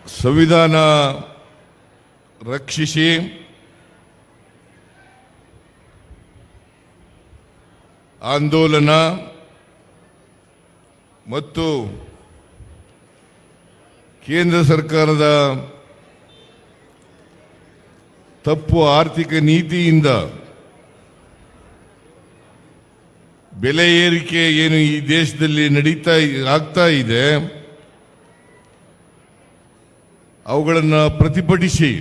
ಸಂವಿಧಾನ ರಕ್ಷಿಸಿ ಆಂದೋಲನ ಮತ್ತು ಕೇಂದ್ರ ಸರ್ಕಾರದ ತಪ್ಪು ಆರ್ಥಿಕ ನೀತಿಯಿಂದ ಬೆಲೆ ಏರಿಕೆ ಏನು ಈ ದೇಶದಲ್ಲಿ ಆಗ್ತಾ ಇದೆ ಅವುಗಳನ್ನು ಪ್ರತಿಭಟಿಸಿ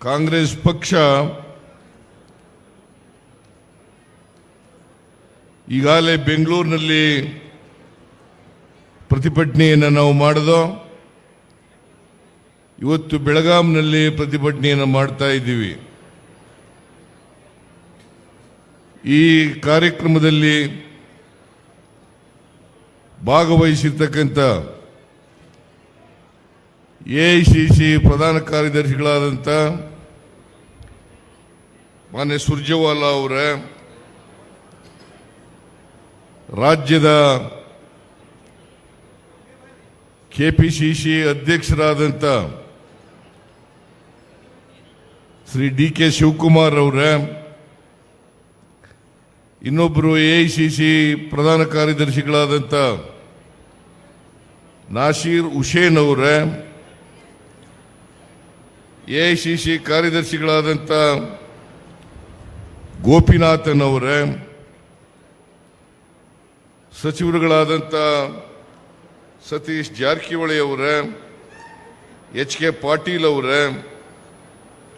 ಕಾಂಗ್ರೆಸ್ ಪಕ್ಷ ಈಗಾಗಲೇ ಬೆಂಗಳೂರಿನಲ್ಲಿ ಪ್ರತಿಭಟನೆಯನ್ನು ನಾವು ಮಾಡಿದೋ, ಇವತ್ತು ಬೆಳಗಾಂನಲ್ಲಿ ಪ್ರತಿಭಟನೆಯನ್ನು ಮಾಡ್ತಾ ಇದ್ದೀವಿ. ಈ ಕಾರ್ಯಕ್ರಮದಲ್ಲಿ ಭಾಗವಹಿಸಿರ್ತಕ್ಕಂಥ ಎಐಸಿಸಿ ಪ್ರಧಾನ ಕಾರ್ಯದರ್ಶಿಗಳಾದಂಥ ಮಾನ್ಯ ಸುರ್ಜೇವಾಲಾ ಅವರ, ರಾಜ್ಯದ ಕೆಪಿಸಿಸಿ ಅಧ್ಯಕ್ಷರಾದಂಥ ಶ್ರೀ ಡಿ.ಕೆ. ಶಿವಕುಮಾರ್ ಅವರ, ಇನ್ನೊಬ್ಬರು ಎಐಸಿಸಿ ಪ್ರಧಾನ ಕಾರ್ಯದರ್ಶಿಗಳಾದಂಥ ನಾಸೀರ್ ಹುಸೇನ್ ಅವರ, ಎಐಸಿಸಿ ಕಾರ್ಯದರ್ಶಿಗಳಾದಂಥ ಗೋಪಿನಾಥನ್ ಅವರ, ಸಚಿವರುಗಳಾದಂಥ ಸತೀಶ್ ಜಾರಕಿಹೊಳಿ ಅವರ, ಎಚ್.ಕೆ. ಪಾಟೀಲ್ ಅವರ,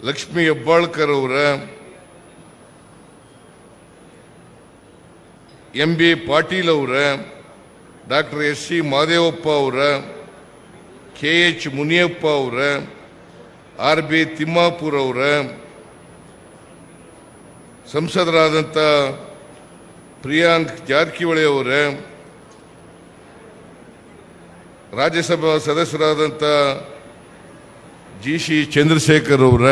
ಲಕ್ಷ್ಮೀ ಹೆಬ್ಬಾಳ್ಕರ್ ಅವರ, ಎಂ.ಬಿ. ಪಾಟೀಲ್ ಅವರ, ಡಾಕ್ಟರ್ ಎಸ್.ಸಿ. ಮಾದೇವಪ್ಪ ಅವರ, ಕೆ.ಎಚ್. ಮುನಿಯಪ್ಪ ಅವರ, ಆರ್.ಬಿ. ತಿಮ್ಮಾಪುರ್ ಅವರ, ಸಂಸದರಾದಂಥ ಪ್ರಿಯಾಂಕ್ ಜಾರಕಿಹೊಳಿ ಅವರ, ರಾಜ್ಯಸಭಾ ಸದಸ್ಯರಾದಂಥ ಜಿ.ಸಿ. ಚಂದ್ರಶೇಖರ್ ಅವರ,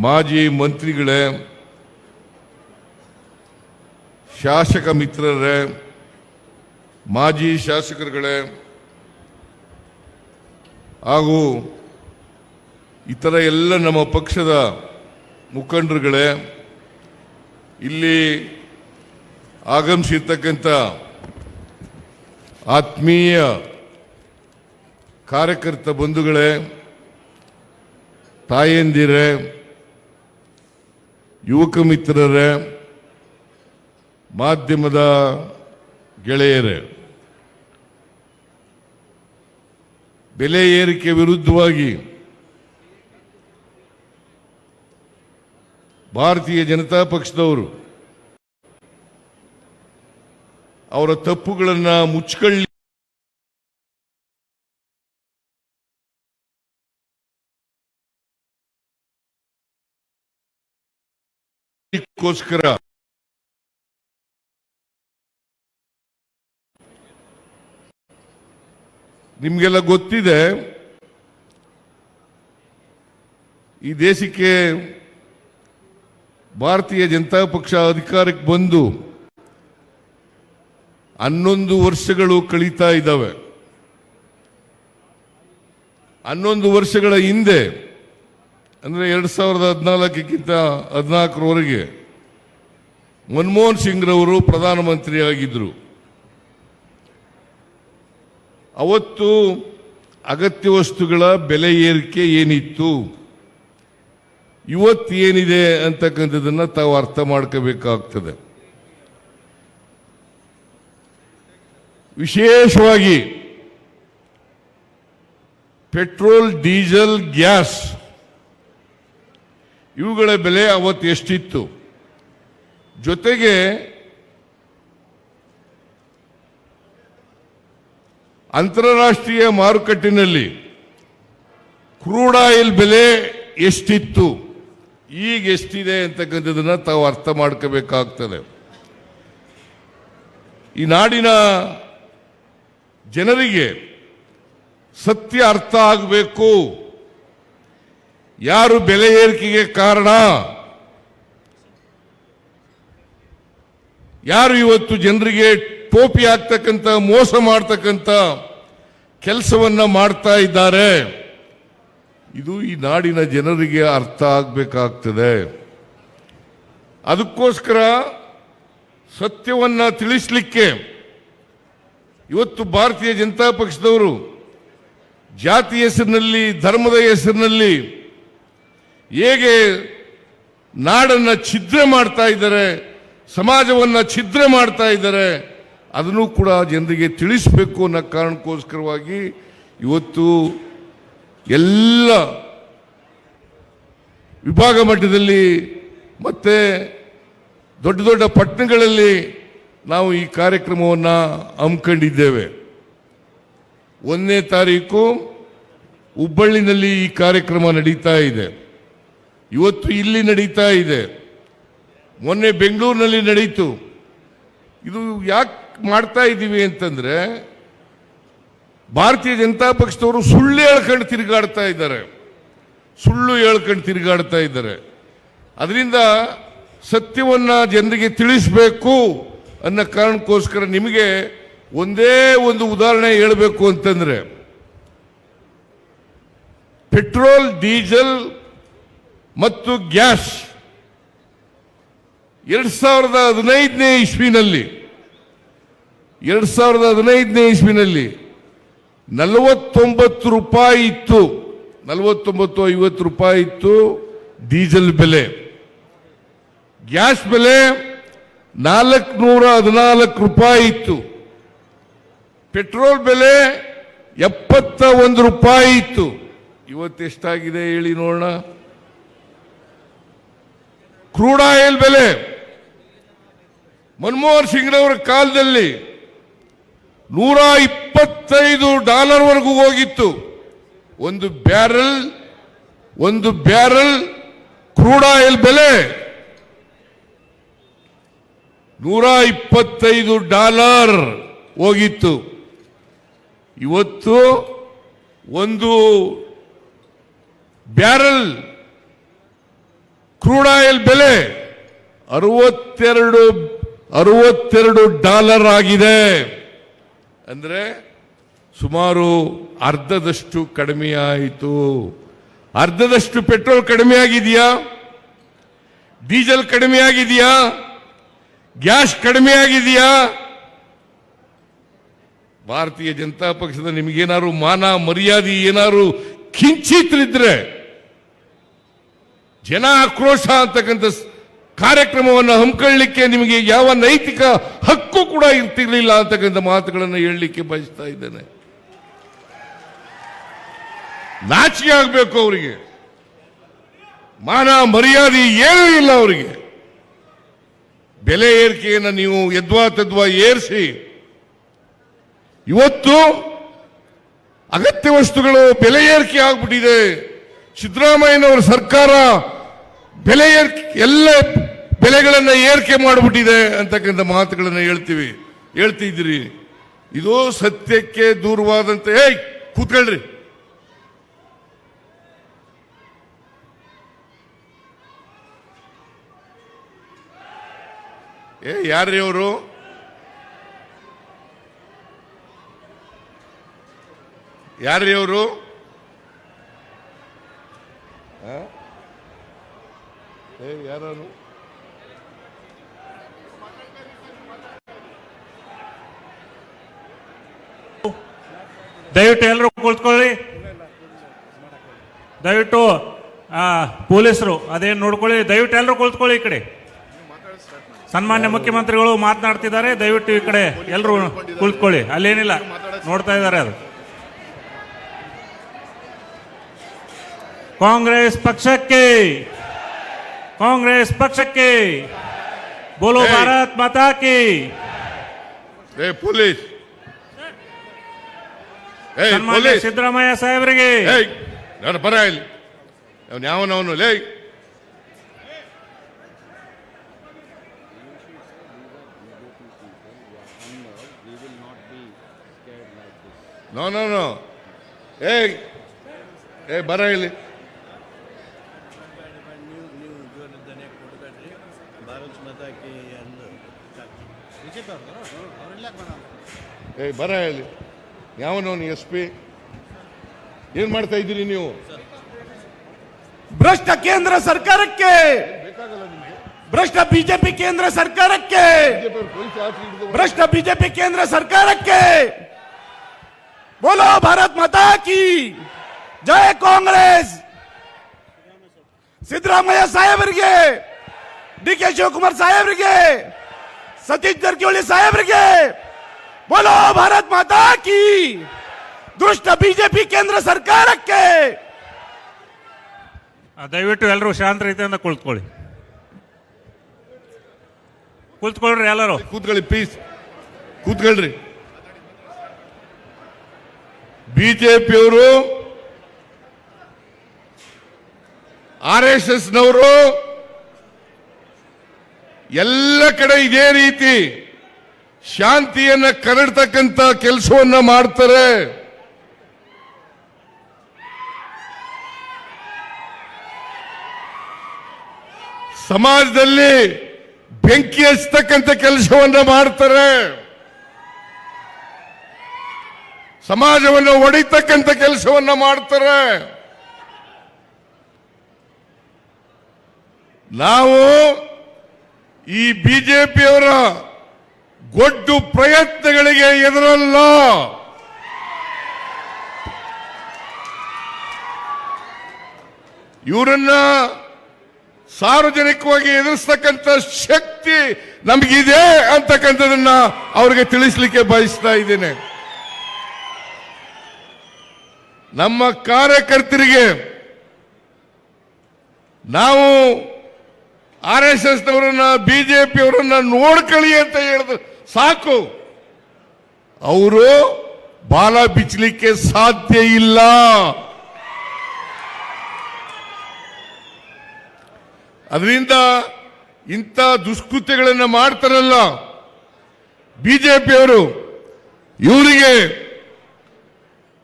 ಮಾಜಿ ಮಂತ್ರಿಗಳೇ, ಶಾಸಕ ಮಿತ್ರರೇ, ಮಾಜಿ ಶಾಸಕರುಗಳೇ ಹಾಗೂ ಇತರ ಎಲ್ಲ ನಮ್ಮ ಪಕ್ಷದ ಮುಖಂಡರುಗಳೇ, ಇಲ್ಲಿ ಆಗಮಿಸಿರ್ತಕ್ಕಂಥ ಆತ್ಮೀಯ ಕಾರ್ಯಕರ್ತ ಬಂಧುಗಳೇ, ತಾಯಂದಿರೇ, ಯುವಕ ಮಿತ್ರರೇ, ಮಾಧ್ಯಮದ ಗೆಳೆಯರೇ, ಬೆಲೆ ಏರಿಕೆ ವಿರುದ್ಧವಾಗಿ ಭಾರತೀಯ ಜನತಾ ಪಕ್ಷದವರು ಅವರ ತಪ್ಪುಗಳನ್ನು ಮುಚ್ಚಿಕೊಳ್ಳಿಕ್ಕೋಸ್ಕರ ನಿಮಗೆಲ್ಲ ಗೊತ್ತಿದೆ, ಈ ದೇಶಕ್ಕೆ ಭಾರತೀಯ ಜನತಾ ಪಕ್ಷ ಅಧಿಕಾರಕ್ಕೆ ಬಂದು 11 ವರ್ಷಗಳು ಕಳೀತಾ ಇದ್ದಾವೆ. 11 ವರ್ಷಗಳ ಹಿಂದೆ ಅಂದರೆ 2014 ಮನಮೋಹನ್ ಸಿಂಗ್ ರವರು ಪ್ರಧಾನಮಂತ್ರಿ ಆಗಿದ್ದರು. ಅವತ್ತು ಅಗತ್ಯ ವಸ್ತುಗಳ ಬೆಲೆ ಏರಿಕೆ ಏನಿತ್ತು, ಇವತ್ತು ಏನಿದೆ ಅಂತಕ್ಕಂಥದ್ದನ್ನು ತಾವು ಅರ್ಥ ಮಾಡ್ಕೋಬೇಕಾಗ್ತದೆ. ವಿಶೇಷವಾಗಿ ಪೆಟ್ರೋಲ್, ಡೀಸೆಲ್, ಗ್ಯಾಸ್ ಇವುಗಳ ಬೆಲೆ ಅವತ್ತು ಎಷ್ಟಿತ್ತು, ಜೊತೆಗೆ ಅಂತಾರಾಷ್ಟ್ರೀಯ ಮಾರುಕಟ್ಟೆಯಲ್ಲಿ ಕ್ರೂಡ್ ಆಯಿಲ್ ಬೆಲೆ ಎಷ್ಟಿತ್ತು, ಈಗ ಎಷ್ಟಿದೆ ಅಂತಕ್ಕಂಥದ್ದನ್ನು ತಾವು ಅರ್ಥ ಮಾಡ್ಕೋಬೇಕಾಗ್ತದೆ. ಈ ನಾಡಿನ ಜನರಿಗೆ ಸತ್ಯ ಅರ್ಥ ಆಗಬೇಕು. ಯಾರು ಬೆಲೆ ಏರಿಕೆಗೆ ಕಾರಣ, ಯಾರು ಇವತ್ತು ಜನರಿಗೆ ಟೋಪಿ ಹಾಕ್ತಕ್ಕಂಥ ಮೋಸ ಮಾಡ್ತಕ್ಕಂಥ ಕೆಲಸವನ್ನ ಮಾಡ್ತಾ ಇದ್ದಾರೆ. ಇದು ಈ ನಾಡಿನ ಜನರಿಗೆ ಅರ್ಥ ಆಗಬೇಕಾಗ್ತದೆ. ಅದಕ್ಕೋಸ್ಕರ ಸತ್ಯವನ್ನ ತಿಳಿಸಲಿಕ್ಕೆ ಇವತ್ತು ಭಾರತೀಯ ಜನತಾ ಪಕ್ಷದವರು ಜಾತಿ ಹೆಸರಿನಲ್ಲಿ, ಧರ್ಮದ ಹೆಸರಿನಲ್ಲಿ ಹೇಗೆ ನಾಡನ್ನ ಛಿದ್ರ ಮಾಡ್ತಾ ಇದ್ದಾರೆ, ಸಮಾಜವನ್ನ ಛಿದ್ರ ಮಾಡ್ತಾ ಇದ್ದಾರೆ, ಅದನ್ನು ಕೂಡ ಜನರಿಗೆ ತಿಳಿಸಬೇಕು ಅನ್ನೋ ಕಾರಣಕ್ಕೋಸ್ಕರವಾಗಿ ಇವತ್ತು ಎಲ್ಲ ವಿಭಾಗ ಮಟ್ಟದಲ್ಲಿ ಮತ್ತೆ ದೊಡ್ಡ ದೊಡ್ಡ ಪಟ್ಟಣಗಳಲ್ಲಿ ನಾವು ಈ ಕಾರ್ಯಕ್ರಮವನ್ನು ಹಮ್ಮಿಕೊಂಡಿದ್ದೇವೆ. 1ನೇ ತಾರೀಕು ಹುಬ್ಬಳ್ಳಿನಲ್ಲಿ ಈ ಕಾರ್ಯಕ್ರಮ ನಡೀತಾ ಇದೆ. ಇವತ್ತು ಇಲ್ಲಿ ನಡೀತಾ ಇದೆ. ಮೊನ್ನೆ ಬೆಂಗಳೂರಿನಲ್ಲಿ ನಡೀತು. ಇದು ಯಾಕೆ ಮಾಡ್ತಾ ಇದ್ದೀವಿ ಅಂತಂದ್ರೆ, ಭಾರತೀಯ ಜನತಾ ಪಕ್ಷದವರು ಸುಳ್ಳು ಹೇಳ್ಕೊಂಡು ತಿರುಗಾಡ್ತಾ ಇದ್ದಾರೆ. ಅದರಿಂದ ಸತ್ಯವನ್ನ ಜನರಿಗೆ ತಿಳಿಸಬೇಕು ಅನ್ನೋ ಕಾರಣಕ್ಕೋಸ್ಕರ ನಿಮಗೆ ಒಂದೇ ಒಂದು ಉದಾಹರಣೆ ಹೇಳಬೇಕು ಅಂತಂದ್ರೆ, ಪೆಟ್ರೋಲ್, ಡೀಸೆಲ್ ಮತ್ತು ಗ್ಯಾಸ್ 2015ನೇ ಇಸ್ವಿನಲ್ಲಿ 49 ರೂಪಾಯಿ ಇತ್ತು, 49-50 ರೂಪಾಯಿ ಇತ್ತು ಡೀಸೆಲ್ ಬೆಲೆ. ಗ್ಯಾಸ್ ಬೆಲೆ 414 ರೂಪಾಯಿ ಇತ್ತು. ಪೆಟ್ರೋಲ್ ಬೆಲೆ 71 ರೂಪಾಯಿ ಇತ್ತು. ಇವತ್ತೆಷ್ಟಾಗಿದೆ ಹೇಳಿ ನೋಡೋಣ. ಕ್ರೂಡ್ ಆಯಿಲ್ ಬೆಲೆ ಮನಮೋಹನ್ ಸಿಂಗ್ರವರ ಕಾಲದಲ್ಲಿ $125 ಹೋಗಿತ್ತು. ಒಂದು ಬ್ಯಾರಲ್ ಕ್ರೂಡ್ ಆಯಿಲ್ ಬೆಲೆ $125 ಹೋಗಿತ್ತು. ಇವತ್ತು ಒಂದು ಬ್ಯಾರಲ್ ಕ್ರೂಡ್ ಆಯಿಲ್ ಬೆಲೆ $62 ಆಗಿದೆ. ಅಂದ್ರೆ ಸುಮಾರು ಅರ್ಧದಷ್ಟು ಕಡಿಮೆ ಆಯಿತು. ಅರ್ಧದಷ್ಟು ಪೆಟ್ರೋಲ್ ಕಡಿಮೆ ಆಗಿದೆಯಾ? ಡೀಸೆಲ್ ಕಡಿಮೆ ಆಗಿದೆಯಾ? ಗ್ಯಾಸ್ ಕಡಿಮೆ ಆಗಿದೆಯಾ? ಭಾರತೀಯ ಜನತಾ ಪಕ್ಷದ ನಿಮಗೇನಾದ್ರು ಮಾನ ಮರ್ಯಾದೆ ಏನಾದ್ರು ಕಿಂಚಿತ್ರಿದ್ರೆ, ಜನ ಆಕ್ರೋಶ ಅಂತಕ್ಕಂಥ ಕಾರ್ಯಕ್ರಮವನ್ನು ಹಮ್ಮಿಕೊಳ್ಳಲಿಕ್ಕೆ ನಿಮಗೆ ಯಾವ ನೈತಿಕ ಹಕ್ಕು ಕೂಡ ಇರ್ತಿರ್ಲಿಲ್ಲ ಅಂತಕ್ಕಂಥ ಮಾತುಗಳನ್ನು ಹೇಳಲಿಕ್ಕೆ ಬಯಸ್ತಾ ಇದ್ದೇನೆ. ನಾಚಿಕೆ ಆಗಬೇಕು ಅವರಿಗೆ. ಮಾನ ಮರ್ಯಾದೆ ಏನೂ ಇಲ್ಲ ಅವರಿಗೆ. ಬೆಲೆ ಏರಿಕೆಯನ್ನು ನೀವು ಯದ್ವಾ ಏರಿಸಿ ಇವತ್ತು ಅಗತ್ಯ ವಸ್ತುಗಳು ಬೆಲೆ ಏರಿಕೆ ಆಗ್ಬಿಟ್ಟಿದೆ. ಸಿದ್ದರಾಮಯ್ಯನವರ ಸರ್ಕಾರ ಬೆಲೆ ಎಲ್ಲ ಬೆಲೆಗಳನ್ನು ಏರಿಕೆ ಮಾಡಿಬಿಟ್ಟಿದೆ ಅಂತಕ್ಕಂಥ ಮಾತುಗಳನ್ನು ಹೇಳ್ತಿದ್ದೀರಿ. ಇದು ಸತ್ಯಕ್ಕೆ ದೂರವಾದಂತೆ. ಕೂತ್ಕೊಳ್ರಿ. ಯಾರ್ರೀ ಅವರು? ಯಾರ್ರೀ ಅವರು? ಯಾರು? ದಯವಿಟ್ಟು ಎಲ್ಲರೂ ಕುಳಿತುಕೊಳ್ಳಿ. ದಯವಿಟ್ಟು ಪೊಲೀಸರು ಅದೇನು ನೋಡ್ಕೊಳ್ಳಿ. ದಯವಿಟ್ಟು ಎಲ್ಲರೂ ಕುಳಿತುಕೊಳ್ಳಿ. ಈ ಕಡೆ ಸನ್ಮಾನ್ಯ ಮುಖ್ಯಮಂತ್ರಿಗಳು ಮಾತನಾಡ್ತಿದ್ದಾರೆ. ದಯವಿಟ್ಟು ಈ ಕಡೆ ಎಲ್ಲರೂ ಕುಳಿತುಕೊಳ್ಳಿ. ಅಲ್ಲೇನಿಲ್ಲ, ನೋಡ್ತಾ ಇದ್ದಾರೆ. ಅದು ಕಾಂಗ್ರೆಸ್ ಪಕ್ಷಕ್ಕೆ ಬೋಲೋ ಭಾರತ್ ಮಾತಾ ಕಿ. ಪೊಲೀಸ್ ಸನ್ಮಾನ್ಯ ಸಿದ್ದರಾಮಯ್ಯ ಸಾಹೇಬರಿಗೆ ಬರ ಇಲ್ಲಿ. ಯಾವನವನು ಲೇ? ನೋ ಬರ ಇಲ್ಲಿ. ಬರ ಹೇಳಿ ಯಾವನವನು ಎಸ್ ಪಿ ಏನ್ ಮಾಡ್ತಾ ಇದ್ದೀರಿ ನೀವು? ಭ್ರಷ್ಟ ಕೇಂದ್ರ ಸರ್ಕಾರಕ್ಕೆ, ಭ್ರಷ್ಟ ಬಿಜೆಪಿ ಕೇಂದ್ರ ಸರ್ಕಾರಕ್ಕೆ, ಭ್ರಷ್ಟ ಬಿಜೆಪಿ ಕೇಂದ್ರ ಸರ್ಕಾರಕ್ಕೆ ಬೋಲೋ ಭಾರತ್ ಮಾತಾ ಕಿ ಜೈ. ಕಾಂಗ್ರೆಸ್ ಸಿದ್ದರಾಮಯ್ಯ ಸಾಹೇಬರಿಗೆ, ಡಿ ಕೆ ಶಿವಕುಮಾರ್ ಸಾಹೇಬರಿಗೆ, ಸತೀಶ್ ಜಾರಕಿಹೊಳಿ ಸಾಹೇಬರಿಗೆ ಬೋಲೋ ಭಾರತ್ ಮಾತಾ ಕಿ. ದುಷ್ಟ ಬಿಜೆಪಿ ಕೇಂದ್ರ ಸರ್ಕಾರಕ್ಕೆ. ದಯವಿಟ್ಟು ಎಲ್ಲರೂ ಶಾಂತ ರೀತಿಯಿಂದ ಕುಳಿತುಕೊಳ್ಳಿ. ಕುಳಿತುಕೊಳ್ರಿ ಎಲ್ಲರೂ. ಕೂತ್ಕೊಳ್ಳಿ ಪ್ಲೀಸ್, ಕೂತ್ಕೊಳ್ರಿ. ಬಿಜೆಪಿಯವರು RSS ನವರು ಎಲ್ಲ ಕಡೆ ಇದೇ ರೀತಿ ಶಾಂತಿಯನ್ನ ಕರಡ್ತಕ್ಕಂತ ಕೆಲಸವನ್ನ ಮಾಡ್ತಾರೆ. ಸಮಾಜದಲ್ಲಿ ಬೆಂಕಿ ಹಚ್ಚತಕ್ಕಂತ ಕೆಲಸವನ್ನ ಮಾಡ್ತಾರೆ. ಸಮಾಜವನ್ನು ಒಡಿತಕ್ಕಂತ ಕೆಲಸವನ್ನ ಮಾಡ್ತಾರೆ. ನಾವು ಈ ಬಿಜೆಪಿಯವರ ಗೊಡ್ಡು ಪ್ರಯತ್ನಗಳಿಗೆ ಎದುರಲ್ಲ. ಇವರನ್ನ ಸಾರ್ವಜನಿಕವಾಗಿ ಎದುರಿಸ್ತಕ್ಕಂಥ ಶಕ್ತಿ ನಮಗಿದೆ ಅಂತಕ್ಕಂಥದನ್ನ ಅವರಿಗೆ ತಿಳಿಸ್ಲಿಕ್ಕೆ ಬಯಸ್ತಾ ಇದ್ದೇನೆ. ನಮ್ಮ ಕಾರ್ಯಕರ್ತರಿಗೆ ನಾವು RSS ನವರನ್ನ ಬಿಜೆಪಿಯವರನ್ನ ನೋಡ್ಕೊಳ್ಳಿ ಅಂತ ಹೇಳಿದ್ರು ಸಾಕು. ಅವರು ಬಾಲ ಬಿಚ್ಚಲಿಕ್ಕೆ ಸಾಧ್ಯ ಇಲ್ಲ. ಅದರಿಂದ ಇಂಥ ದುಷ್ಕೃತ್ಯಗಳನ್ನು ಮಾಡ್ತಾರಲ್ಲ ಬಿಜೆಪಿಯವರು, ಇವರಿಗೆ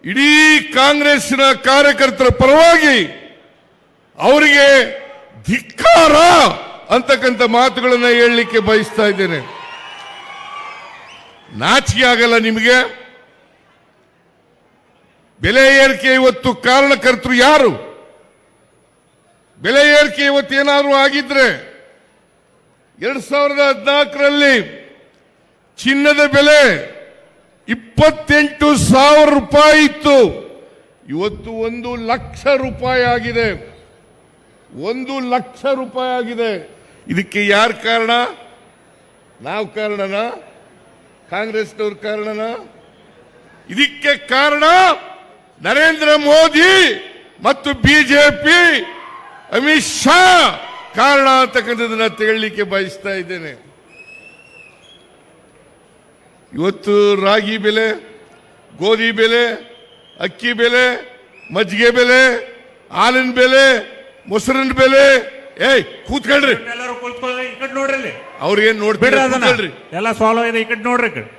ಇಡೀ ಕಾಂಗ್ರೆಸ್ನ ಕಾರ್ಯಕರ್ತರ ಪರವಾಗಿ ಅವರಿಗೆ ಧಿಕ್ಕಾರ ಅಂತಕ್ಕಂಥ ಮಾತುಗಳನ್ನು ಹೇಳಲಿಕ್ಕೆ ಬಯಸ್ತಾ ಇದ್ದೇನೆ. ನಾಚಿಕೆ ಆಗಲ್ಲ ನಿಮಗೆ? ಬೆಲೆ ಏರಿಕೆ ಇವತ್ತು ಕಾರಣಕರ್ತರು ಯಾರು? ಬೆಲೆ ಏರಿಕೆ ಇವತ್ತು ಏನಾದರೂ ಆಗಿದ್ರೆ 2014ರಲ್ಲಿ ಚಿನ್ನದ ಬೆಲೆ 28,000 ರೂಪಾಯಿ ಇತ್ತು. ಇವತ್ತು 1,00,000 ರೂಪಾಯಿ ಆಗಿದೆ. 1,00,000 ರೂಪಾಯಿ ಆಗಿದೆ. ಇದಕ್ಕೆ ಯಾರು ಕಾರಣ? ನಾವು ಕಾರಣನಾ? ಕಾಂಗ್ರೆಸ್ನವ್ರ ಕಾರಣನಾ? ಇದಕ್ಕೆ ಕಾರಣ ನರೇಂದ್ರ ಮೋದಿ ಮತ್ತು ಬಿಜೆಪಿ, ಅಮಿತ್ ಶಾ ಕಾರಣ ಅಂತಕ್ಕಂಥದ್ದನ್ನ ಹೇಳಲಿಕ್ಕೆ ಬಯಸ್ತಾ ಇದ್ದೇನೆ. ಇವತ್ತು ರಾಗಿ ಬೆಲೆ, ಗೋಧಿ ಬೆಲೆ, ಅಕ್ಕಿ ಬೆಲೆ, ಮಜ್ಜಿಗೆ ಬೆಲೆ, ಹಾಲಿನ ಬೆಲೆ, ಮೊಸರಿನ ಬೆಲೆ. ಕೂತ್ಕೊಳ್ರಿ, ಎಲ್ಲರೂ ಕುಳಿತುಕೊಳ್ಳಿ. ಈ ಕಡೆ ನೋಡ್ರಿ, ಇಲ್ಲಿ ಅವ್ರಿಗೇನ್ ನೋಡ್ಬೇಡ್ರಿ, ಕೂತ್ಕೊಳ್ರಿ. ಎಲ್ಲ ಸಾಲ್ವ್ ಇದೆ. ಈ ಕಡೆ ನೋಡ್ರಿ, ಈ ಕಡೆ.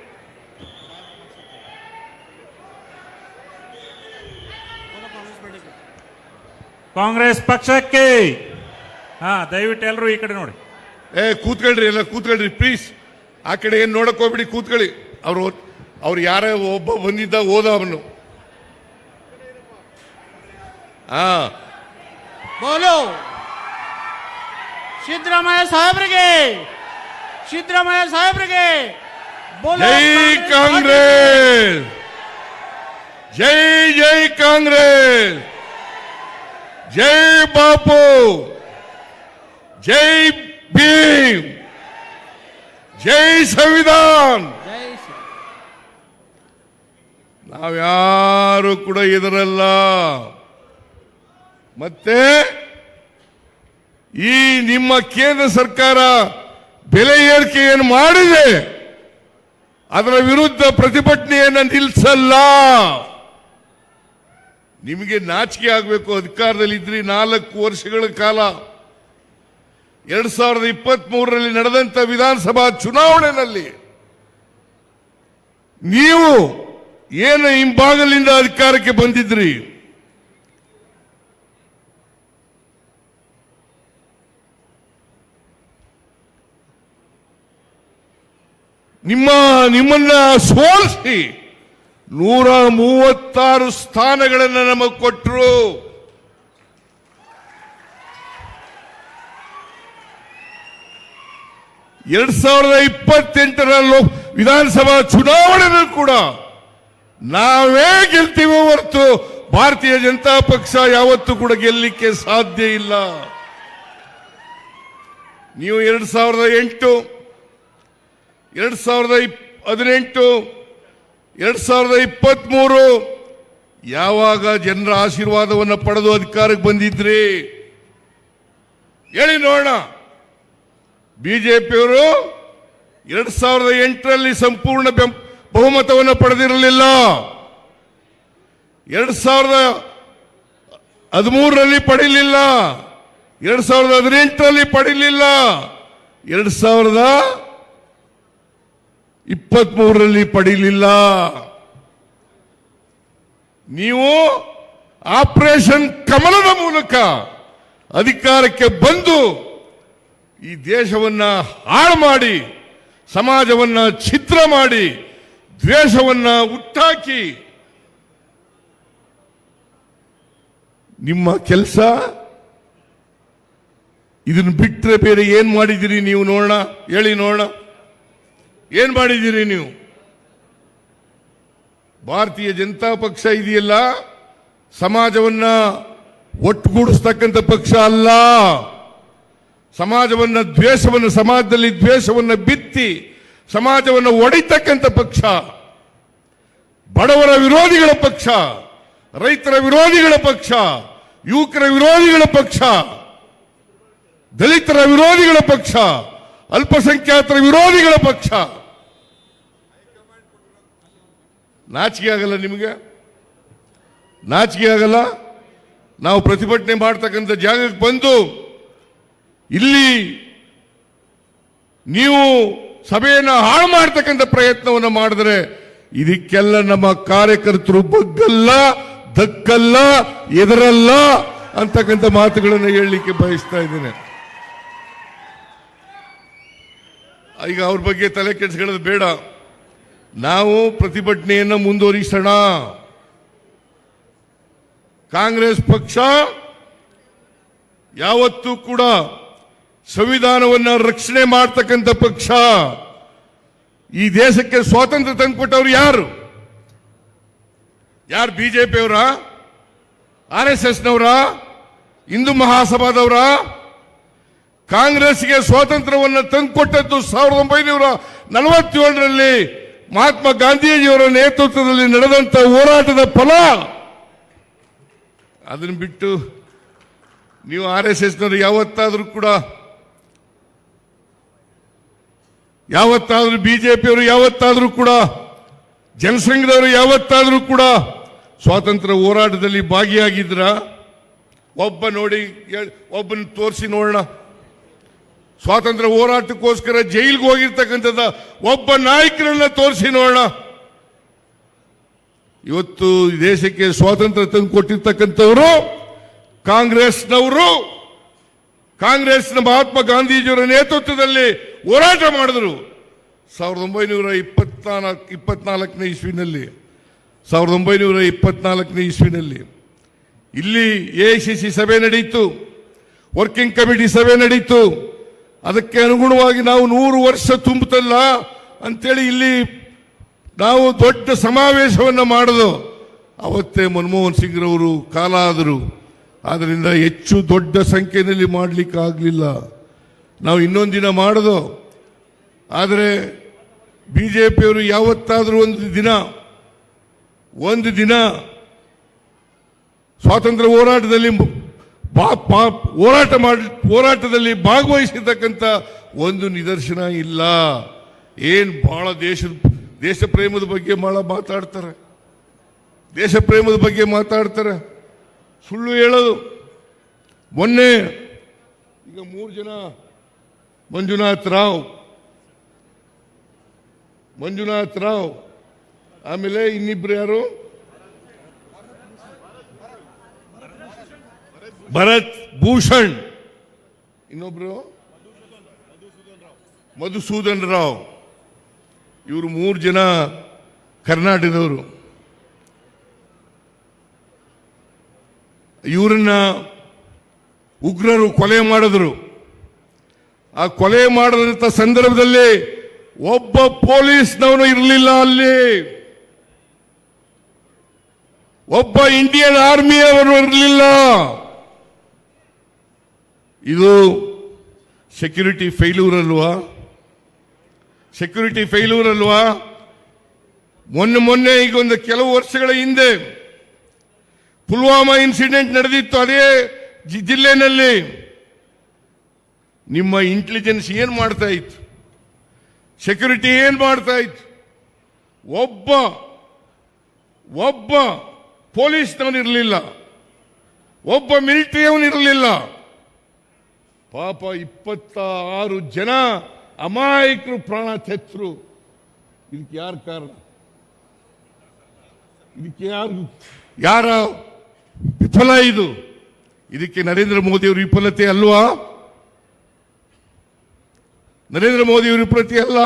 ಕಾಂಗ್ರೆಸ್ ಪಕ್ಷಕ್ಕೆ. ದಯವಿಟ್ಟು ಎಲ್ಲರೂ ಈ ಕಡೆ ನೋಡಿ. ಕೂತ್ಕೊಳ್ರಿ, ಎಲ್ಲ ಕೂತ್ಕೊಳ್ರಿ ಪ್ಲೀಸ್. ಆ ಕಡೆ ಏನ್ ನೋಡಕ್ ಹೋಗ್ಬಿಡಿ, ಕೂತ್ಕೊಳ್ಳಿ. ಅವ್ರು ಯಾರ ಒಬ್ಬ ಬಂದಿದ್ದ ಹೋದ ಅವನು. ಬೋಲೋ ಸಿದ್ದರಾಮಯ್ಯ ಸಾಹೇಬ್ರಿಗೆ, ಸಿದ್ದರಾಮಯ್ಯ ಸಾಹೇಬ್ರಿಗೆ ಜೈ ಕಾಂಗ್ರೆಸ್, ಜೈ ಜೈ ಕಾಂಗ್ರೆಸ್, ಜೈ ಬಾಪು, ಜೈ ಭೀಮ್, ಜೈ ಸಂವಿಧಾನ್. ನಾವ್ಯಾರು ಕೂಡ ಎದುರಲ್ಲ. ಮತ್ತೆ ಈ ನಿಮ್ಮ ಕೇಂದ್ರ ಸರ್ಕಾರ ಬೆಲೆ ಏರಿಕೆಯನ್ನು ಮಾಡಿದೆ, ಅದರ ವಿರುದ್ಧ ಪ್ರತಿಭಟನೆಯನ್ನು ನಿಲ್ಲಿಸಲ್ಲ. ನಿಮಗೆ ನಾಚಿಕೆ ಆಗಬೇಕು. ಅಧಿಕಾರದಲ್ಲಿ ಇದ್ರಿ 4 ವರ್ಷಗಳ ಕಾಲ. 2023ರಲ್ಲಿ ನಡೆದಂತ ವಿಧಾನಸಭಾ ಚುನಾವಣೆಯಲ್ಲಿ ನೀವು ಏನು ಹಿಂಭಾಗಲಿಂದ ಅಧಿಕಾರಕ್ಕೆ ಬಂದಿದ್ರಿ? ನಿಮ್ಮನ್ನ ಸೋಲಿಸಿ 136 ಸ್ಥಾನಗಳನ್ನು ನಮಗೆ ಕೊಟ್ಟರು. ಎರಡ್ 2028 ವಿಧಾನಸಭಾ ಚುನಾವಣೆಯಲ್ಲೂ ಕೂಡ ನಾವೇ ಗೆಲ್ತೀವೋ ಹೊರತು ಭಾರತೀಯ ಜನತಾ ಪಕ್ಷ ಯಾವತ್ತೂ ಕೂಡ ಗೆಲ್ಲಲಿಕ್ಕೆ ಸಾಧ್ಯ ಇಲ್ಲ. ನೀವು 2008, 2018, 2023 ಯಾವಾಗ ಜನರ ಆಶೀರ್ವಾದವನ್ನು ಪಡೆದು ಅಧಿಕಾರಕ್ಕೆ ಬಂದಿದ್ರಿ ಹೇಳಿ ನೋಡೋಣ. ಬಿಜೆಪಿಯವರು 2008ರಲ್ಲಿ ಸಂಪೂರ್ಣ ಬಹುಮತವನ್ನು ಪಡೆದಿರಲಿಲ್ಲ. 2013ರಲ್ಲಿ ಪಡೆಯಲಿಲ್ಲ, 2018ರಲ್ಲಿ ಪಡೆಯಲಿಲ್ಲ, 2023ರಲ್ಲಿ ಪಡೆಯಲಿಲ್ಲ. ನೀವು ಆಪರೇಷನ್ ಕಮಲದ ಮೂಲಕ ಅಧಿಕಾರಕ್ಕೆ ಬಂದು ಈ ದೇಶವನ್ನ ಹಾಳು ಮಾಡಿ, ಸಮಾಜವನ್ನ ಛಿದ್ರ ಮಾಡಿ, ದ್ವೇಷವನ್ನ ಹುಟ್ಟಾಕಿ ನಿಮ್ಮ ಕೆಲಸ. ಇದನ್ನು ಬಿಟ್ಟರೆ ಬೇರೆ ಏನ್ ಮಾಡಿದಿರಿ ನೀವು ನೋಡೋಣ, ಹೇಳಿ ನೋಡೋಣ. ಏನ್ ಮಾಡಿದಿರಿ ನೀವು? ಭಾರತೀಯ ಜನತಾ ಪಕ್ಷ ಇದೆಯಲ್ಲ, ಸಮಾಜವನ್ನ ಒಟ್ಟುಗೂಡಿಸ್ತಕ್ಕಂಥ ಪಕ್ಷ ಅಲ್ಲ. ಸಮಾಜದಲ್ಲಿ ದ್ವೇಷವನ್ನು ಬಿತ್ತಿ ಸಮಾಜವನ್ನು ಒಡೆಯತಕ್ಕಂಥ ಪಕ್ಷ, ಬಡವರ ವಿರೋಧಿಗಳ ಪಕ್ಷ, ರೈತರ ವಿರೋಧಿಗಳ ಪಕ್ಷ, ಯುವಕರ ವಿರೋಧಿಗಳ ಪಕ್ಷ, ದಲಿತರ ವಿರೋಧಿಗಳ ಪಕ್ಷ, ಅಲ್ಪಸಂಖ್ಯಾತರ ವಿರೋಧಿಗಳ ಪಕ್ಷ. ನಾಚಿಕೆ ಆಗಲ್ಲ ನಿಮಗೆ? ನಾಚಿಕೆ ಆಗಲ್ಲ? ನಾವು ಪ್ರತಿಭಟನೆ ಮಾಡ್ತಕ್ಕಂಥ ಜಾಗಕ್ಕೆ ಬಂದು ಇಲ್ಲಿ ನೀವು ಸಭೆಯನ್ನು ಹಾಳು ಮಾಡ್ತಕ್ಕಂಥ ಪ್ರಯತ್ನವನ್ನು ಮಾಡಿದ್ರೆ ಇದಕ್ಕೆಲ್ಲ ನಮ್ಮ ಕಾರ್ಯಕರ್ತರು ಬಗ್ಗಲ್ಲ, ದಕ್ಕಲ್ಲ, ಎದರಲ್ಲ ಅಂತಕ್ಕಂಥ ಮಾತುಗಳನ್ನು ಹೇಳಲಿಕ್ಕೆ ಬಯಸ್ತಾ ಇದ್ದೇನೆ. ಈಗ ಅವ್ರ ಬಗ್ಗೆ ತಲೆ ಕೆಡಿಸ್ಕೊಳ್ಳೋದು ಬೇಡ. ನಾವು ಪ್ರತಿಭಟನೆಯನ್ನು ಮುಂದುವರಿಸೋಣ. ಕಾಂಗ್ರೆಸ್ ಪಕ್ಷ ಯಾವತ್ತೂ ಕೂಡ ಸಂವಿಧಾನವನ್ನು ರಕ್ಷಣೆ ಮಾಡ್ತಕ್ಕಂಥ ಪಕ್ಷ. ಈ ದೇಶಕ್ಕೆ ಸ್ವಾತಂತ್ರ್ಯ ತಂದುಕೊಟ್ಟವರು ಯಾರು? ಬಿಜೆಪಿಯವರ, RSSನವರ, ಹಿಂದೂ ಮಹಾಸಭಾದವರ? ಕಾಂಗ್ರೆಸ್ಗೆ ಸ್ವಾತಂತ್ರ್ಯವನ್ನು ತಂದುಕೊಟ್ಟದ್ದು 1947ರಲ್ಲಿ ಮಹಾತ್ಮ ಗಾಂಧೀಜಿಯವರ ನೇತೃತ್ವದಲ್ಲಿ ನಡೆದಂತ ಹೋರಾಟದ ಫಲ. ಅದನ್ನು ಬಿಟ್ಟು ನೀವು RSSನವರು ಯಾವತ್ತಾದ್ರೂ ಬಿಜೆಪಿಯವರು ಯಾವತ್ತಾದ್ರೂ ಕೂಡ ಜನಸಂಘದವರು ಯಾವತ್ತಾದ್ರೂ ಕೂಡ ಸ್ವಾತಂತ್ರ್ಯ ಹೋರಾಟದಲ್ಲಿ ಭಾಗಿಯಾಗಿದ್ರ? ಒಬ್ಬನ ತೋರಿಸಿ ನೋಡೋಣ. ಸ್ವಾತಂತ್ರ್ಯ ಹೋರಾಟಕ್ಕೋಸ್ಕರ ಜೈಲಿಗೆ ಹೋಗಿರ್ತಕ್ಕಂಥದ್ದ ಒಬ್ಬ ನಾಯಕರನ್ನ ತೋರಿಸಿ ನೋಡೋಣ. ಇವತ್ತು ದೇಶಕ್ಕೆ ಸ್ವಾತಂತ್ರ್ಯ ತಂದು ಕೊಟ್ಟಿರ್ತಕ್ಕಂಥವರು ಕಾಂಗ್ರೆಸ್ನವರು. ಕಾಂಗ್ರೆಸ್ನ ಮಹಾತ್ಮ ಗಾಂಧೀಜಿಯವರ ನೇತೃತ್ವದಲ್ಲಿ ಹೋರಾಟ ಮಾಡಿದ್ರು 1924ನೇ ಇಸ್ವಿನಲ್ಲಿ. 1924ನೇ ಇಸ್ವಿನಲ್ಲಿ ಇಲ್ಲಿ AICC ಸಭೆ ನಡೆಯಿತು, ವರ್ಕಿಂಗ್ ಕಮಿಟಿ ಸಭೆ ನಡೆಯಿತು. ಅದಕ್ಕೆ ಅನುಗುಣವಾಗಿ ನಾವು 100 ವರ್ಷ ತುಂಬುತ್ತಲ್ಲ ಅಂತೇಳಿ ಇಲ್ಲಿ ನಾವು ದೊಡ್ಡ ಸಮಾವೇಶವನ್ನು ಮಾಡಿದ್ರು. ಅವತ್ತೇ ಮನಮೋಹನ್ ಸಿಂಗ್ರವರು ಕಾಲ ಆದರು. ಆದ್ದರಿಂದ ಹೆಚ್ಚು ದೊಡ್ಡ ಸಂಖ್ಯೆಯಲ್ಲಿ ಮಾಡಲಿಕ್ಕೆ ಆಗಲಿಲ್ಲ. ನಾವು ಇನ್ನೊಂದು ದಿನ ಮಾಡಿದೋ. ಆದರೆ ಬಿಜೆಪಿಯವರು ಯಾವತ್ತಾದರೂ ಒಂದು ದಿನ ಸ್ವಾತಂತ್ರ್ಯ ಹೋರಾಟದಲ್ಲಿ ಭಾಗವಹಿಸಿರ್ತಕ್ಕಂಥ ಒಂದು ನಿದರ್ಶನ ಇಲ್ಲ. ಏನ್ ಬಹಳ ದೇಶ ಪ್ರೇಮದ ಬಗ್ಗೆ ಬಹಳ ಮಾತಾಡ್ತಾರೆ, ದೇಶ ಪ್ರೇಮದ ಬಗ್ಗೆ ಮಾತಾಡ್ತಾರೆ, ಸುಳ್ಳು ಹೇಳೋದು. ಮೊನ್ನೆ ಈಗ 3 ಜನ ಮಂಜುನಾಥ್ ರಾವ್, ಆಮೇಲೆ ಇನ್ನಿಬ್ರು ಯಾರು, ಭರತ್ ಭೂಷಣ್, ಇನ್ನೊಬ್ರು ಮಧುಸೂದನ್ ರಾವ್. ಇವರು 3 ಜನ ಕರ್ನಾಟಕದವರು. ಇವರನ್ನ ಉಗ್ರರು ಕೊಲೆ ಮಾಡಿದ್ರು. ಆ ಕೊಲೆ ಮಾಡಿದಂಥ ಸಂದರ್ಭದಲ್ಲಿ ಒಬ್ಬ ಪೊಲೀಸ್ನವನು ಇರಲಿಲ್ಲ ಅಲ್ಲಿ, ಒಬ್ಬ ಇಂಡಿಯನ್ ಆರ್ಮಿಯವರು ಇರಲಿಲ್ಲ. ಇದು ಸೆಕ್ಯೂರಿಟಿ ಫೇಲ್ಯೂರ್ ಅಲ್ವಾ? ಸೆಕ್ಯೂರಿಟಿ ಫೇಲ್ಯೂರ್ ಅಲ್ವಾ? ಮೊನ್ನೆ ಈಗ ಒಂದು ಕೆಲವು ವರ್ಷಗಳ ಹಿಂದೆ ಪುಲ್ವಾಮಾ ಇನ್ಸಿಡೆಂಟ್ ನಡೆದಿತ್ತು ಅದೇ ಜಿಲ್ಲೆನಲ್ಲಿ. ನಿಮ್ಮ ಇಂಟೆಲಿಜೆನ್ಸ್ ಏನ್ ಮಾಡ್ತಾ ಇತ್ತು? ಸೆಕ್ಯೂರಿಟಿ ಏನ್ ಮಾಡ್ತಾ ಇತ್ತು? ಒಬ್ಬ ಪೊಲೀಸ್ನವನಿರಲಿಲ್ಲ, ಒಬ್ಬ ಮಿಲಿಟರಿಯವನಿರಲಿಲ್ಲ. ಪಾಪ 26 ಜನ ಅಮಾಯಕರು ಪ್ರಾಣ ತೆತ್ತರು. ಇದಕ್ಕೆ ಯಾರು ಕಾರಣ? ಇದಕ್ಕೆ ಯಾರ ವಿಫಲ ಇದು? ಇದಕ್ಕೆ ನರೇಂದ್ರ ಮೋದಿ ಅವರ ವಿಫಲತೆ ಅಲ್ವಾ? ನರೇಂದ್ರ ಮೋದಿ ಅವರ ವಿಫಲತೆ ಅಲ್ಲ?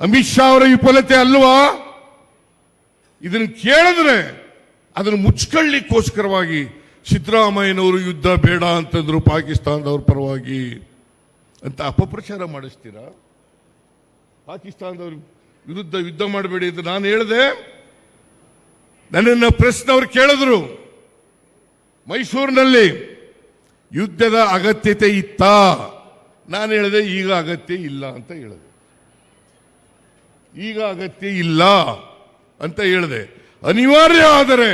ಅಮಿತ್ ಶಾ ಅವರ ವಿಫಲತೆ ಅಲ್ವಾ? ಇದನ್ನು ಕೇಳಿದ್ರೆ ಅದನ್ನು ಮುಚ್ಕೊಳ್ಳಿಕ್ಕೋಸ್ಕರವಾಗಿ ಸಿದ್ದರಾಮಯ್ಯನವರು ಯುದ್ಧ ಬೇಡ ಅಂತಂದ್ರು ಪಾಕಿಸ್ತಾನದವ್ರ ಪರವಾಗಿ ಅಂತ ಅಪಪ್ರಚಾರ ಮಾಡಿಸ್ತೀರಾ? ಪಾಕಿಸ್ತಾನದವ್ರ ವಿರುದ್ಧ ಯುದ್ಧ ಮಾಡಬೇಡಿ ಅಂತ ನಾನು ಹೇಳಿದೆ. ನನ್ನನ್ನು ಪ್ರೆಸ್ನವ್ರು ಕೇಳಿದ್ರು, ಮೈಸೂರಿನಲ್ಲಿ ಯುದ್ಧದ ಅಗತ್ಯತೆ ಇತ್ತಾ? ನಾನು ಹೇಳಿದೆ ಈಗ ಅಗತ್ಯ ಇಲ್ಲ ಅಂತ ಹೇಳಿದೆ. ಈಗ ಅಗತ್ಯ ಇಲ್ಲ ಅಂತ ಹೇಳಿದೆ. ಅನಿವಾರ್ಯ ಆದರೆ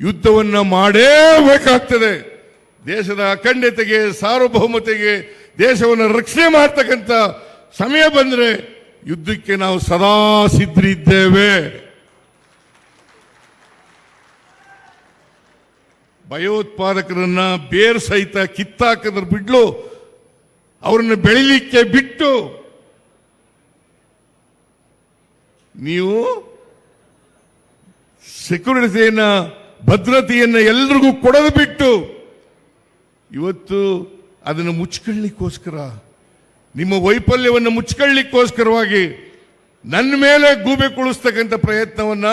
ಯುದ್ಧವನ್ನ ಮಾಡೇಬೇಕಾಗ್ತದೆ. ದೇಶದ ಅಖಂಡತೆಗೆ, ಸಾರ್ವಭೌಮತೆಗೆ, ದೇಶವನ್ನು ರಕ್ಷಣೆ ಮಾಡ್ತಕ್ಕಂಥ ಸಮಯ ಬಂದರೆ ಯುದ್ಧಕ್ಕೆ ನಾವು ಸದಾ ಸಿದ್ಧರಿದ್ದೇವೆ. ಭಯೋತ್ಪಾದಕರನ್ನ ಬೇರ್ ಸಹಿತ ಕಿತ್ತಾಕದ್ರ ಬಿಡ್ಲು ಅವರನ್ನು ಬೆಳಿಲಿಕ್ಕೆ ಬಿಟ್ಟು ನೀವು ಸೆಕ್ಯೂರಿಟಿಯನ್ನ, ಭದ್ರತೆಯನ್ನು ಎಲ್ರಿಗೂ ಕೊಡಲು ಬಿಟ್ಟು ಇವತ್ತು ಅದನ್ನು ಮುಚ್ಕೊಳ್ಳಿಕ್ಕೋಸ್ಕರ, ನಿಮ್ಮ ವೈಫಲ್ಯವನ್ನು ಮುಚ್ಕೊಳ್ಳಿಕ್ಕೋಸ್ಕರವಾಗಿ ನನ್ನ ಮೇಲೆ ಗೂಬೆ ಕುಳಿಸ್ತಕ್ಕಂಥ ಪ್ರಯತ್ನವನ್ನ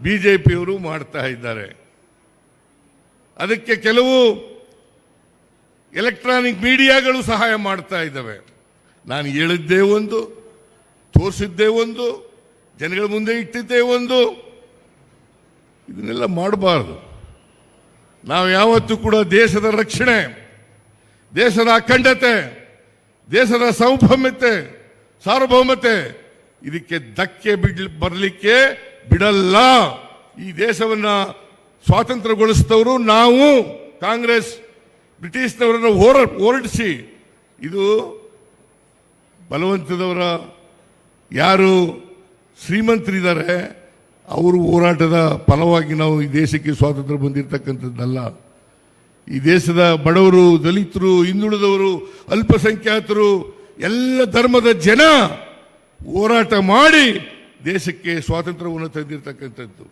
ಬಿಜೆಪಿಯವರು ಮಾಡ್ತಾ ಇದ್ದಾರೆ. ಅದಕ್ಕೆ ಕೆಲವು ಎಲೆಕ್ಟ್ರಾನಿಕ್ ಮೀಡಿಯಾಗಳು ಸಹಾಯ ಮಾಡ್ತಾ ಇದ್ದಾವೆ. ನಾನು ಹೇಳಿದ್ದೇ ಒಂದು, ತೋರಿಸಿದ್ದೇ ಒಂದು, ಜನಗಳ ಮುಂದೆ ಇಟ್ಟಿದ್ದೇ ಒಂದು. ಇದನ್ನೆಲ್ಲ ಮಾಡಬಾರ್ದು. ನಾವು ಯಾವತ್ತೂ ಕೂಡ ದೇಶದ ರಕ್ಷಣೆ, ದೇಶದ ಅಖಂಡತೆ, ದೇಶದ ಸಾರ್ವಭೌಮತೆ ಇದಕ್ಕೆ ಧಕ್ಕೆ ಬರಲಿಕ್ಕೆ ಬಿಡಲ್ಲ. ಈ ದೇಶವನ್ನ ಸ್ವಾತಂತ್ರ್ಯಗೊಳಿಸಿದವರು ನಾವು. ಕಾಂಗ್ರೆಸ್ ಬ್ರಿಟಿಷ್ನವರನ್ನು ಹೊರಡಿಸಿ, ಇದು ಬಲವಂತದವರ ಯಾರು ಶ್ರೀಮಂತರಿದ್ದಾರೆ ಅವರು ಹೋರಾಟದ ಫಲವಾಗಿ ನಾವು ಈ ದೇಶಕ್ಕೆ ಸ್ವಾತಂತ್ರ್ಯ ಬಂದಿರತಕ್ಕಂಥದ್ದಲ್ಲ. ಈ ದೇಶದ ಬಡವರು, ದಲಿತರು, ಹಿಂದುಳಿದವರು, ಅಲ್ಪಸಂಖ್ಯಾತರು, ಎಲ್ಲ ಧರ್ಮದ ಜನ ಹೋರಾಟ ಮಾಡಿ ದೇಶಕ್ಕೆ ಸ್ವಾತಂತ್ರ್ಯವನ್ನು ತಂದಿರತಕ್ಕಂಥದ್ದು.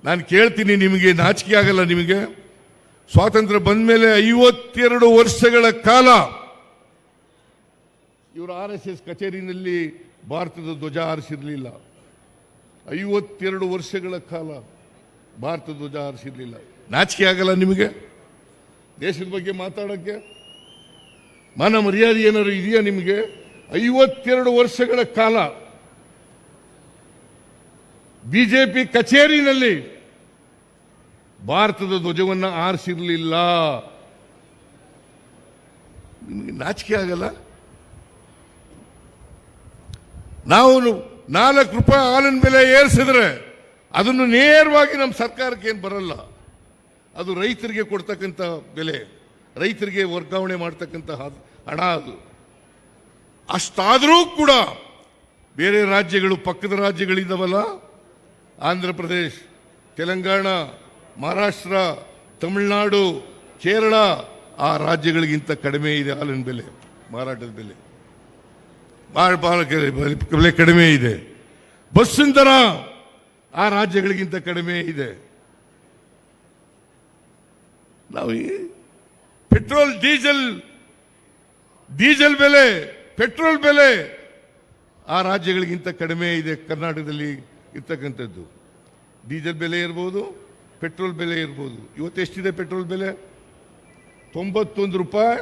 ನಾನು ಕೇಳ್ತೀನಿ, ನಿಮಗೆ ನಾಚಿಕೆ ಆಗಲ್ಲ? ನಿಮಗೆ ಸ್ವಾತಂತ್ರ್ಯ ಬಂದ ಮೇಲೆ 52 ವರ್ಷಗಳ ಕಾಲ ಇವರು RSS ಕಚೇರಿನಲ್ಲಿ ಭಾರತದ ಧ್ವಜ ಹಾರಿಸಿರಲಿಲ್ಲ. 52 ವರ್ಷಗಳ ಕಾಲ ಭಾರತದ ಧ್ವಜ ಹಾರಿಸಿರಲಿಲ್ಲ. ನಾಚಿಕೆ ಆಗಲ್ಲ ನಿಮಗೆ ದೇಶದ ಬಗ್ಗೆ ಮಾತಾಡೋಕ್ಕೆ? ಮಾನ ಮರ್ಯಾದೆ ಏನಾದ್ರು ಇದೆಯಾ ನಿಮಗೆ? 52 ವರ್ಷಗಳ ಕಾಲ ಬಿಜೆಪಿ ಕಚೇರಿನಲ್ಲಿ ಭಾರತದ ಧ್ವಜವನ್ನು ಆರಿಸಿರಲಿಲ್ಲ. ನಿಮಗೆ ನಾಚಿಕೆ ಆಗಲ್ಲ? ನಾವು 4 ರೂಪಾಯಿ ಹಾಲಿನ ಬೆಲೆ ಏರಿಸಿದ್ರೆ ಅದನ್ನು ನೇರವಾಗಿ ನಮ್ಮ ಸರ್ಕಾರಕ್ಕೆ ಏನು ಬರಲ್ಲ. ಅದು ರೈತರಿಗೆ ಕೊಡ್ತಕ್ಕಂಥ ಬೆಲೆ, ರೈತರಿಗೆ ವರ್ಗಾವಣೆ ಮಾಡ್ತಕ್ಕಂಥ ಹಣ ಅದು. ಅಷ್ಟಾದರೂ ಕೂಡ ಬೇರೆ ರಾಜ್ಯಗಳು, ಪಕ್ಕದ ರಾಜ್ಯಗಳಿದ್ದಾವಲ್ಲ, ಆಂಧ್ರ ಪ್ರದೇಶ್, ತೆಲಂಗಾಣ, ಮಹಾರಾಷ್ಟ್ರ, ತಮಿಳುನಾಡು, ಕೇರಳ, ಆ ರಾಜ್ಯಗಳಿಗಿಂತ ಕಡಿಮೆ ಇದೆ ಹಾಲಿನ ಬೆಲೆ, ಮಾರಾಟದ ಬೆಲೆ ಬೆಲೆ ಕಡಿಮೆ ಇದೆ. ಬಸ್ಸಿನ ದರ ಆ ರಾಜ್ಯಗಳಿಗಿಂತ ಕಡಿಮೆ ಇದೆ. ನಾವು ಪೆಟ್ರೋಲ್, ಡೀಸೆಲ್ ಬೆಲೆ, ಪೆಟ್ರೋಲ್ ಬೆಲೆ ಆ ರಾಜ್ಯಗಳಿಗಿಂತ ಕಡಿಮೆ ಇದೆ ಕರ್ನಾಟಕದಲ್ಲಿ ಇರ್ತಕ್ಕಂಥದ್ದು. ಡೀಸೆಲ್ ಬೆಲೆ ಇರ್ಬೋದು, ಪೆಟ್ರೋಲ್ ಬೆಲೆ ಇರ್ಬೋದು. ಇವತ್ತು ಎಷ್ಟಿದೆ ಪೆಟ್ರೋಲ್ ಬೆಲೆ? 91 ರೂಪಾಯಿ.